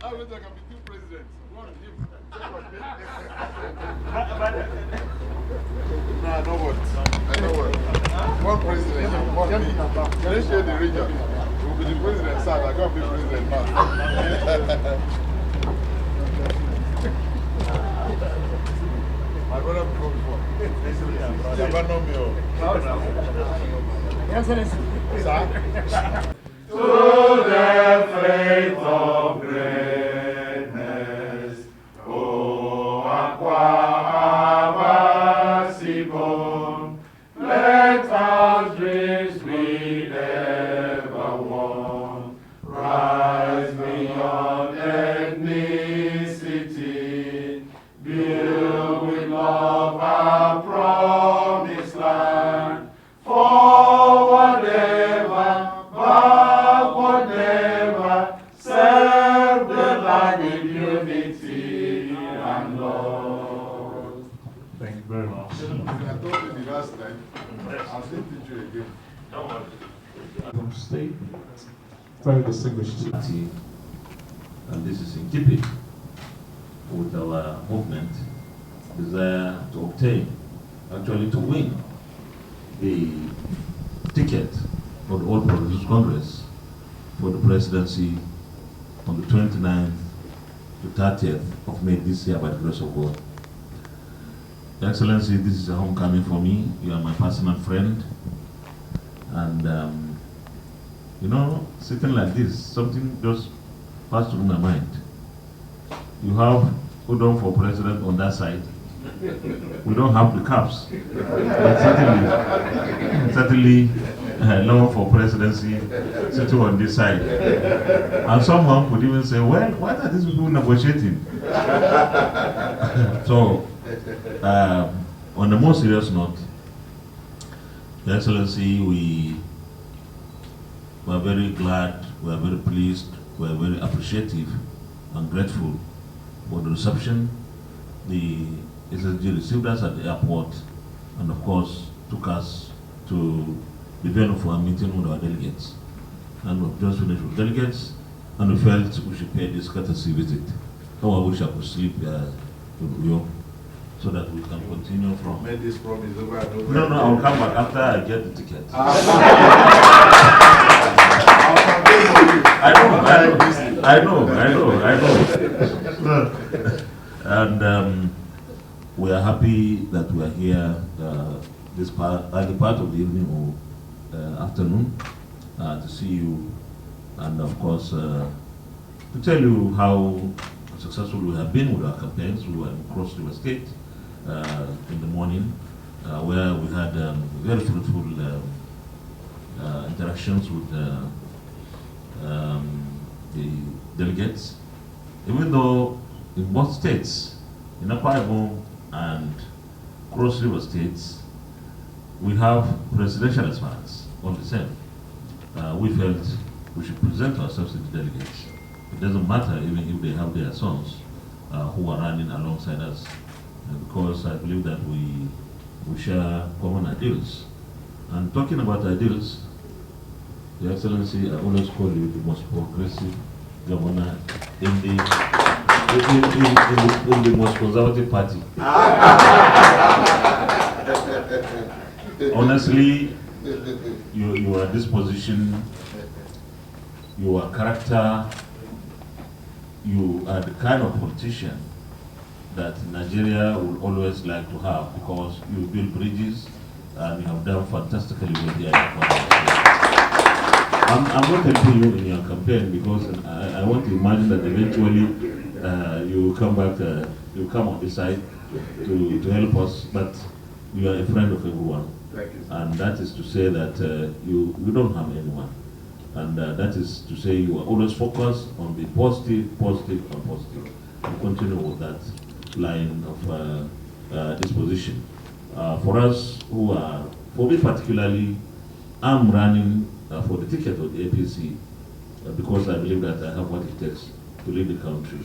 I wish I can be two presidents. One of him. No, I know what. I know what. One president and one me. Can you share the region? We'll be the president, sir. I can't be president now. My brother before. You never know me. Sir? To the faith of greatness, O Akwa, Ibom, let our dreams we ever won rise beyond ethnicity, build with love our promised land, forward ever, backward never, serve the land in unity and love. Thank you very much. I told you the last time. I'll still teach you again. From State, very distinguished party, and this is in keeping with our movement desire to obtain, actually to win, the ticket for the All Progressives Congress for the presidency on the 29th to 30th of May this year by the grace of God. Your Excellency, this is a homecoming for me. You are my personal friend. And, you know, sitting like this, something just passed through my mind. You have Udom for president on that side. We don't have the caps. But certainly Law for presidency sitting on this side. And someone could even say, well, why are these people negotiating? So, on a more serious note, Your Excellency, we are very glad, we are very pleased, we are very appreciative and grateful for the reception the SSG received us at the airport, and of course took us to the venue for a meeting with our delegates. And we've just finished with delegates, and we felt we should pay this courtesy visit. Oh, I wish I could sleep in York, so that we can continue from. Made this promise over and over. No, I'll come back after I get the ticket. I know. And we are happy that we are here this early part of the evening or afternoon to see you, and of course to tell you how successful we have been with our campaigns. We were in Cross River State in the morning, where we had very fruitful interactions with the delegates. Even though in both states, in Akwa Ibom and Cross River States, we have presidential aspirants on the same. We felt we should present ourselves to the delegates. It doesn't matter even if they have their sons who are running alongside us, because I believe that we share common ideals. And talking about ideals, Your Excellency, I always call you the most progressive governor in the most conservative party. Honestly, you are this position, your character, you are the kind of politician that Nigeria will always like to have, because you build bridges and you have done fantastically well here. I'm not helping you in your campaign, because I want to imagine that eventually you come back, you come on this side to help us, but you are a friend of everyone. Thank you. And that is to say that you don't harm anyone. And that is to say you are always focused on the positive, and continue with that line of disposition. For us who are, for me particularly, I'm running for the ticket of the APC because I believe that I have what it takes to lead the country.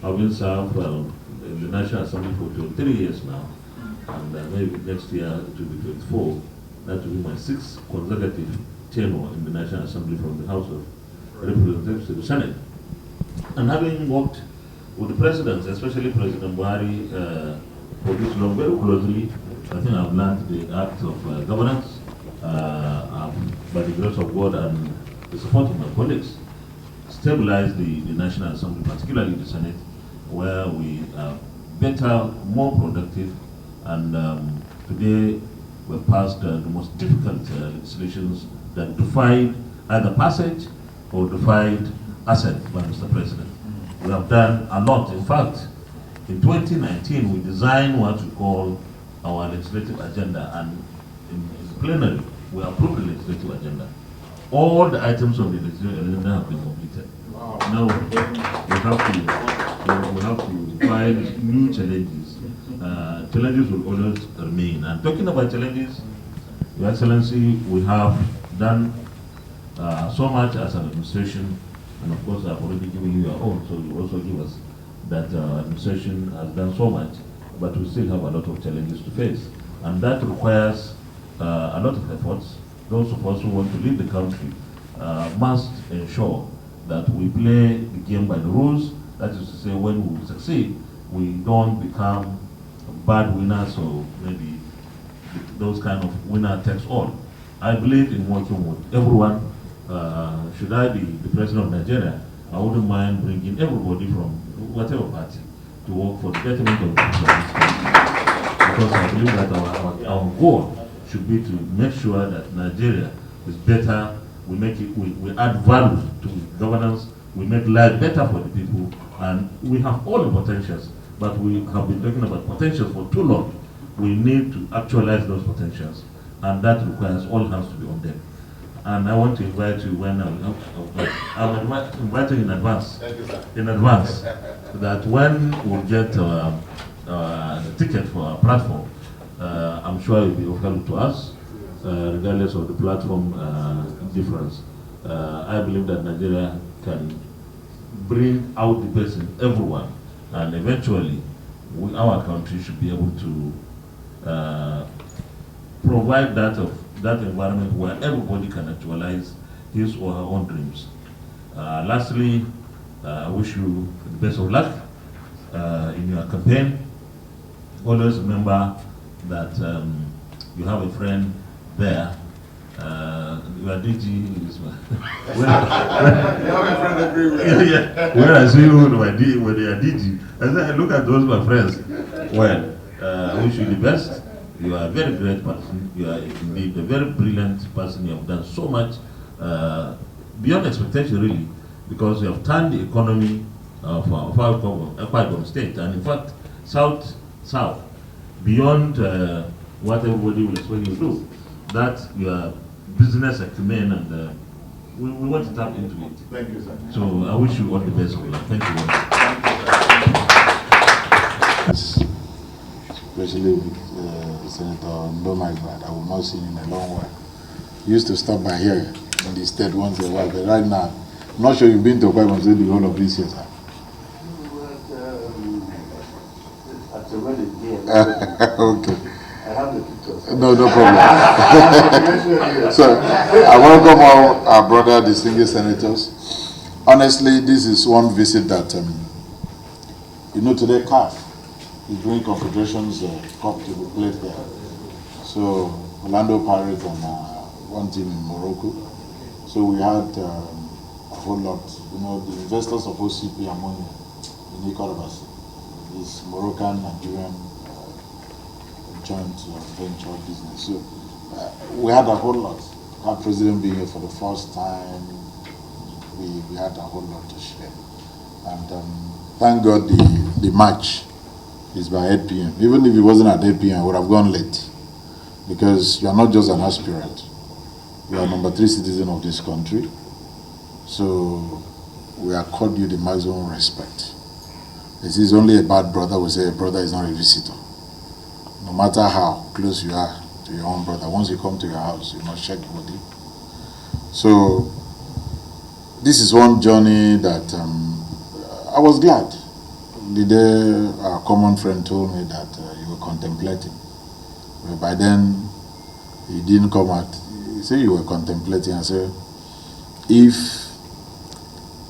I've been served in the National Assembly for 23 years now, and maybe next year it will be 24. That will be my 6th consecutive tenure in the National Assembly, from the House of Representatives to the Senate. And having worked with the presidents, especially President Buhari, for this long, very closely, I think I've learned the art of governance by the grace of God and the support of my colleagues, stabilize the National Assembly, particularly the Senate, where we are better, more productive, and today we've passed the most difficult legislations that defied either passage or defied assent by Mr. President. We have done a lot. In fact, in 2019, we designed what we call our legislative agenda, and in plenary, we approved the legislative agenda. All the items of the legislative agenda have been completed. Now, we have to find new challenges. Challenges will always remain. And talking about challenges, Your Excellency, we have done so much as an administration, and of course I've already given you your own, so you also give us that administration has done so much, but we still have a lot of challenges to face. And that requires a lot of efforts. Those of us who want to lead the country must ensure that we play the game by the rules. That is to say, when we succeed, we don't become bad winners or maybe those kind of winner takes all. I believe in working with everyone. Should I be the president of Nigeria, I wouldn't mind bringing everybody from whatever party to work for the betterment of this country. Because I believe that our goal should be to make sure that Nigeria is better. We make it. We add value to governance. We make life better for the people, and we have all the potentials. But we have been talking about potentials for too long. We need to actualize those potentials, and that requires all hands to be on deck. And I want to invite you when I'm inviting in advance. That when we get the ticket for our platform, I'm sure it will be of help to us, regardless of the platform difference. I believe that Nigeria can bring out the best in everyone, and eventually our country should be able to provide that environment where everybody can actualize his or her own dreams. Lastly, I wish you the best of luck in your campaign. Always remember that you have a friend there. Your DG is you have a friend everywhere. yeah. When I see you when they are DG, I say, look at those my friends. Well, I wish you the best. You are a very great person. You are indeed a very brilliant person. You have done so much beyond expectation, really, because you have turned the economy of Akwa State, and in fact, South, beyond what everybody will expect you to do. That your business acumen, and we want to tap into it. Thank you, sir. So I wish you all the best. Thank you very much. Especially with Senator Ndomagba, I will not see him in a long while. He used to stop by here in the state once in a while, but right now, I'm not sure you've been to Akwa State the whole of this year, sir. Okay. I have the pictures. No problem. So, I welcome all our brother distinguished senators. Honestly, this is one visit that, today CAF is doing Confederations Cup to be played there. So, Orlando Pirates and one team in Morocco. So we had a whole lot, the investors of OCP among in Economist, this Moroccan, Nigerian joint venture business. So we had a whole lot. Our president being here for the first time, we had a whole lot to share. And thank God the match is by 8 p.m. Even if it wasn't at 8 p.m., I would have gone late. Because you are not just an aspirant. You are number 3 citizen of this country. So we accord you the maximum respect. This is only a bad brother. We say a brother is not a visitor. No matter how close you are to your own brother, once you come to your house, you must check body. So this is one journey that I was glad. The day our common friend told me that you were contemplating. But by then, he didn't come out. He said you were contemplating. I said, if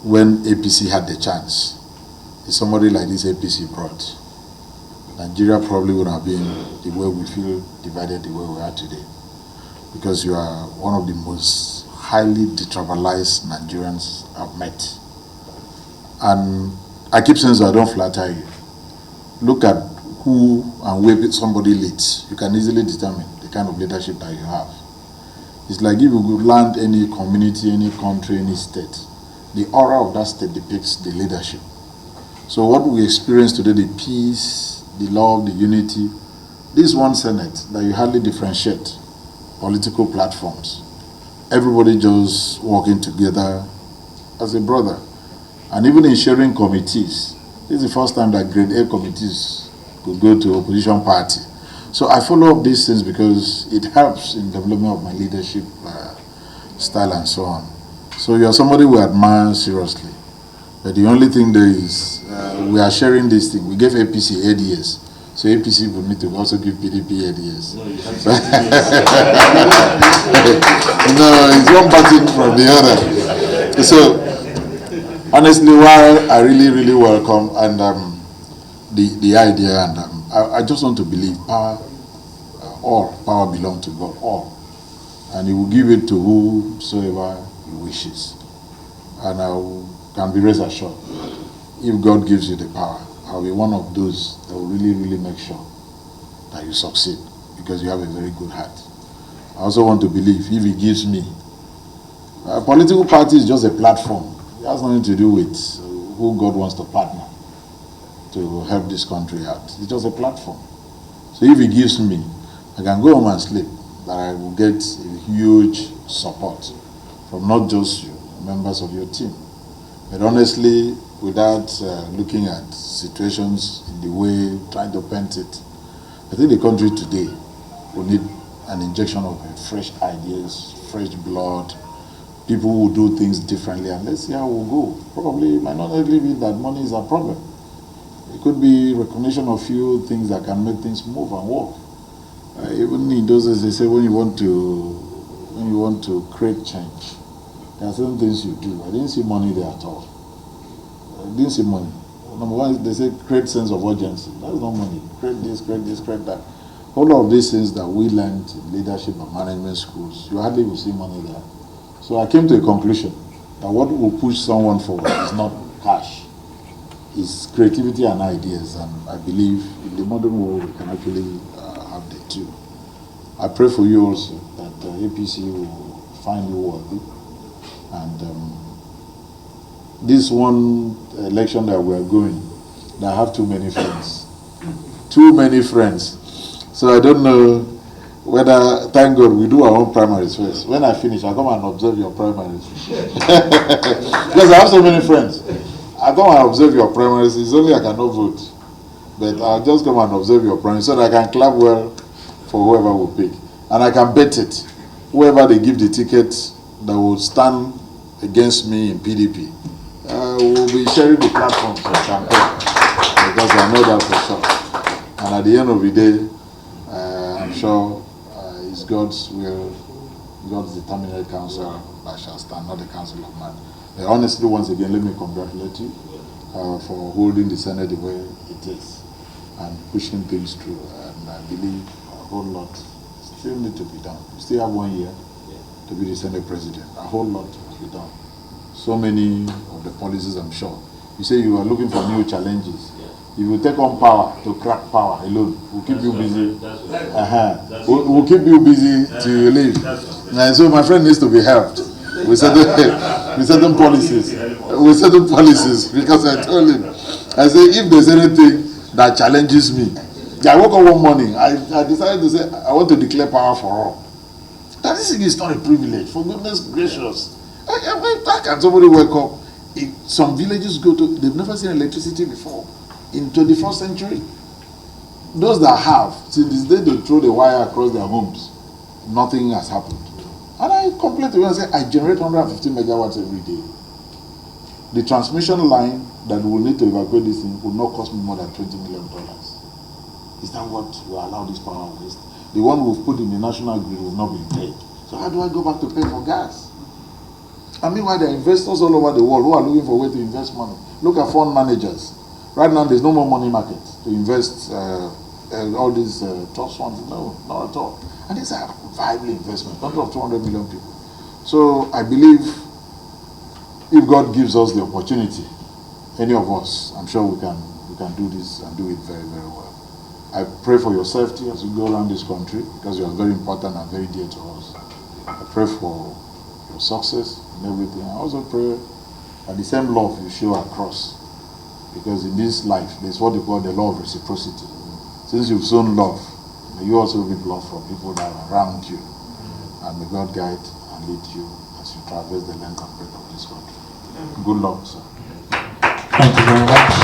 when APC had the chance. If somebody like this APC brought, Nigeria probably would have been the way we feel divided the way we are today. Because you are one of the most highly detribalized Nigerians I've met. And I keep saying so I don't flatter you. Look at who and where somebody leads. You can easily determine the kind of leadership that you have. It's like if you could land any community, any country, any state, the aura of that state depicts the leadership. So what we experience today, the peace, the love, the unity, this one Senate that you hardly differentiate political platforms. Everybody just working together as a brother. And even in sharing committees, this is the first time that grade A committees could go to opposition party. So I follow up these things because it helps in development of my leadership style and so on. So you are somebody we admire seriously. But the only thing there is, we are sharing this thing. We gave APC 8 years. So APC will need to also give PDP 8 years. No, it's one party from the other. So honestly, while I really welcome and the idea, and I just want to believe power, all power belongs to God, all, and He will give it to whosoever He wishes. And I can be rest assured, if God gives you the power, I'll be one of those that will really make sure that you succeed because you have a very good heart. I also want to believe if He gives me, a political party is just a platform. It has nothing to do with who God wants to partner to help this country out. It's just a platform. So if He gives me, I can go home and sleep, that I will get a huge support from not just you, members of your team. But honestly, without looking at situations in the way, trying to paint it, I think the country today will need an injection of fresh ideas, fresh blood, people who do things differently, and let's see how we'll go. Probably it might not only be that money is a problem. It could be recognition of few things that can make things move and work. Even in those days, they say when you want to create change, there are certain things you do. I didn't see money there at all. I didn't see money. Number one, they say create sense of urgency. That's not money. Create this, create that. All of these things that we learned in leadership and management schools, you hardly will see money there. So I came to a conclusion that what will push someone forward is not cash. It's creativity and ideas, and I believe in the modern world we can actually have the two. I pray for you also that APC will find you worthy, and this one election that we are going, I have too many friends. Too many friends. So I don't know whether, thank God, we do our own primaries first. When I finish, I'll come and observe your primaries. Because I have so many friends. I come and observe your primaries. It's only I cannot vote. But I'll just come and observe your primaries so that I can clap well for whoever will pick. And I can bet it. Whoever they give the ticket that will stand against me in PDP, will be sharing the platforms of campaign. Because I know that for sure. And at the end of the day, I'm sure it's God's will, God's determinate counsel that shall stand, not the counsel of man. Honestly, once again, let me congratulate you for holding the Senate the way it is and pushing things through. And I believe a whole lot still need to be done. We still have 1 year to be the Senate President. A whole lot to be done. So many of the policies, I'm sure. You say you are looking for new challenges. If you take on power to crack power alone, we'll keep you busy. We'll keep you busy till you leave. So my friend needs to be helped with certain policies. Because I told him, I say if there's anything that challenges me, I woke up one morning, I decided to say I want to declare power for all. That this thing is not a privilege, for goodness gracious. How can somebody wake up? Some villages they've never seen electricity before. In 21st century, those that have, since this day they throw the wire across their homes, nothing has happened. And I complain to them and say, I generate 150 megawatts every day. The transmission line that we will need to evacuate this thing will not cost me more than $20 million. Is that what will allow this power waste? The one we've put in the national grid will not be paid. So how do I go back to pay for gas? And meanwhile, there are investors all over the world who are looking for a way to invest money. Look at fund managers. Right now, there's no more money market to invest all these trust funds. No, not at all. And these are viable investments, not of 200 million people. So I believe if God gives us the opportunity, any of us, I'm sure we can do this and do it very, very well. I pray for your safety as you go around this country, because you are very important and very dear to us. I pray for your success in everything. I also pray that the same love you show across, because in this life, there's what they call the law of reciprocity. Since you've shown love, may you also give love from people that are around you. And may God guide and lead you as you traverse the length and breadth of this country. Good luck, sir. Thank you very much.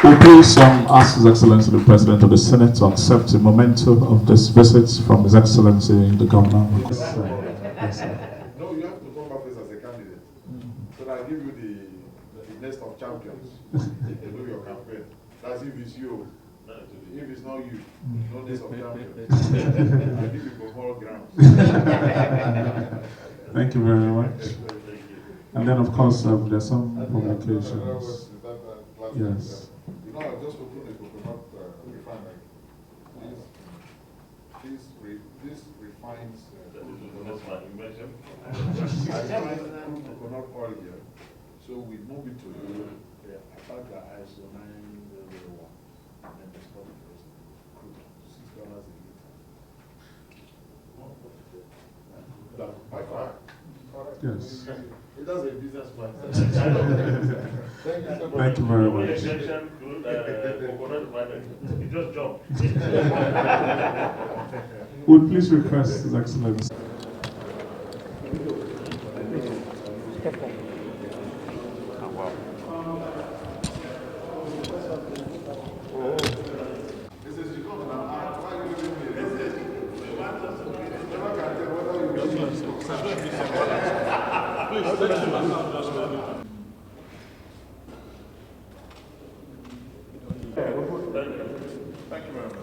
We please ask His Excellency the President of the Senate to accept the memento of this visit from His Excellency the Governor. Yes, sir. No, you have to come up as a candidate. So that I give you the nest of champions. They do your campaign. That's if it's you. If it's not you, no nest of champions. I give you for more ground. Thank you very much. And then, of course, there's some publications. Yes. You know, I just opened a coconut refinery. This refines coconut oil here. So we move it to you. I thought the ISO 9001. And then they stop it as crude, $6 a liter. By far. Yes. It does a business plan. Thank you very much. You just jump. Would please request His Excellency. Thank you very much.